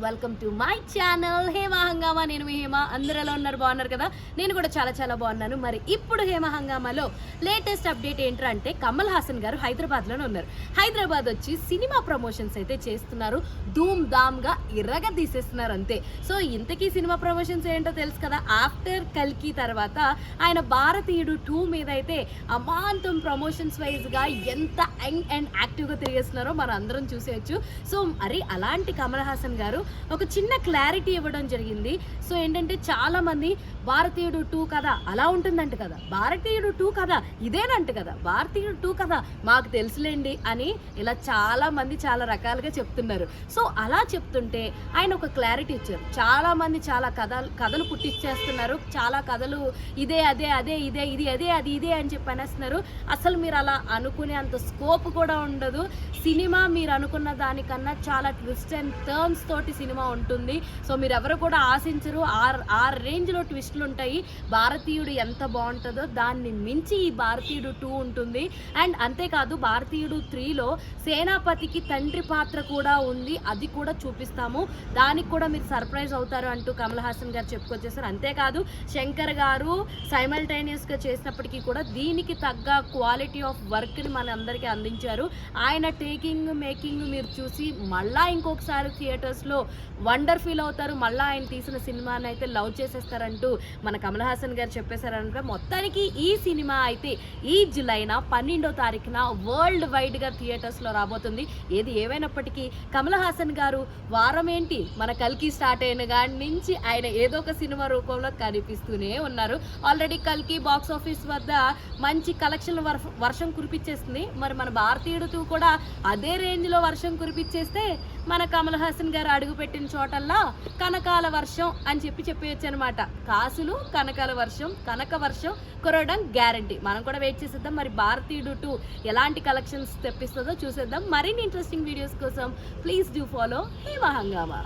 Welcome to my channel Hema హంగామా. నేను మీ హేమ. అందరూ ఎలా ఉన్నారు? బాగున్నారు కదా? నేను కూడా చాలా చాలా బాగున్నాను. మరి ఇప్పుడు హేమా హంగామాలో లేటెస్ట్ అప్డేట్ ఏంటంటే కమల్ హాసన్ గారు హైదరాబాద్లోనే ఉన్నారు. హైదరాబాద్ వచ్చి సినిమా ప్రమోషన్స్ అయితే చేస్తున్నారు. ధూమ్ ధామ్గా ఇర్రగా తీసేస్తున్నారు అంతే. సో ఇంతకీ సినిమా ప్రమోషన్స్ ఏంటో తెలుసు కదా. ఆఫ్టర్ కల్కి తర్వాత ఆయన భారతీయుడు 2 మీద అయితే అమాంతం ప్రమోషన్స్ వైజ్గా ఎంత యంగ్ అండ్ యాక్టివ్గా తిరిగేస్తున్నారో మనం అందరం చూసేయచ్చు. సో మరి అలాంటి కమల్ హాసన్ గారు ఒక చిన్న క్లారిటీ ఇవ్వడం జరిగింది. సో ఏంటంటే చాలా మంది భారతీయుడు 2 కదా అలా ఉంటుందంట కదా, భారతీయుడు 2 కదా ఇదేనంట కదా, భారతీయుడు 2 కదా మాకు తెలుసులేండి అని ఇలా చాలా మంది చాలా రకాలుగా చెప్తున్నారు. సో అలా చెప్తుంటే ఆయన ఒక క్లారిటీ ఇచ్చారు. చాలా మంది చాలా కథలు పుట్టించేస్తున్నారు. చాలా కథలు ఇదే అదే అదే ఇదే ఇది అదే అది ఇదే అని చెప్పి అనేస్తున్నారు. అసలు మీరు అలా అనుకునే అంత స్కోప్ కూడా ఉండదు. సినిమా మీరు అనుకున్న దానికన్నా చాలా ట్విస్ట్ అండ్ టర్న్స్ తోటి సినిమా ఉంటుంది. సో మీరు ఎవరు కూడా ఆశించరు. ఆ రేంజ్లో ట్విస్టులు ఉంటాయి. భారతీయుడు ఎంత బాగుంటుందో దాన్ని మించి ఈ భారతీయుడు 2 ఉంటుంది. అండ్ అంతేకాదు భారతీయుడు 3లో సేనాపతికి తండ్రి పాత్ర కూడా ఉంది. అది కూడా చూపిస్తాము. దానికి కూడా మీరు సర్ప్రైజ్ అవుతారు అంటూ కమల్ హాసన్ గారు చెప్పుకొచ్చేసారు. అంతేకాదు శంకర్ గారు సైమల్టేనియస్గా చేసినప్పటికీ కూడా దీనికి తగ్గ క్వాలిటీ ఆఫ్ వర్క్ని మన అందరికీ అందించారు. ఆయన టేకింగ్ మేకింగ్ మీరు చూసి మళ్ళా ఇంకొకసారి థియేటర్స్లో వండర్ ఫీల్ అవుతారు. మళ్ళీ ఆయన తీసిన సినిమాని అయితే లవ్ చేసేస్తారంటూ మన కమల్ హాసన్ గారు చెప్పేశారంటే మొత్తానికి ఈ సినిమా అయితే ఈ జూలైన 12వ తారీఖున వరల్డ్ వైడ్గా థియేటర్స్లో రాబోతుంది. ఏది ఏమైనప్పటికీ కమల్ హాసన్ గారు వారం ఏంటి మన కల్కి స్టార్ట్ అయిన కాడి నుంచి ఆయన ఏదో ఒక సినిమా రూపంలో కనిపిస్తూనే ఉన్నారు. ఆల్రెడీ కల్కి బాక్స్ ఆఫీస్ వద్ద మంచి కలెక్షన్ల వర్షం కురిపించేస్తుంది. మరి మన భారతీయుడు 2 కూడా అదే రేంజ్లో వర్షం కురిపించేస్తే మన కమల్ హాసన్ గారు అడుగుపెట్టిన చోటల్లా కనకాల వర్షం అని చెప్పేయచ్చు అనమాట. కాసులు కనకాల వర్షం, కనక వర్షం కురవడం గ్యారంటీ. మనం కూడా వెయిట్ చేసేద్దాం. మరి భారతీయుడు 2 ఎలాంటి కలెక్షన్స్ తెప్పిస్తుందో చూసేద్దాం. మరిన్ని ఇంట్రెస్టింగ్ వీడియోస్ కోసం ప్లీజ్ డూ ఫాలో హేమా హంగామా.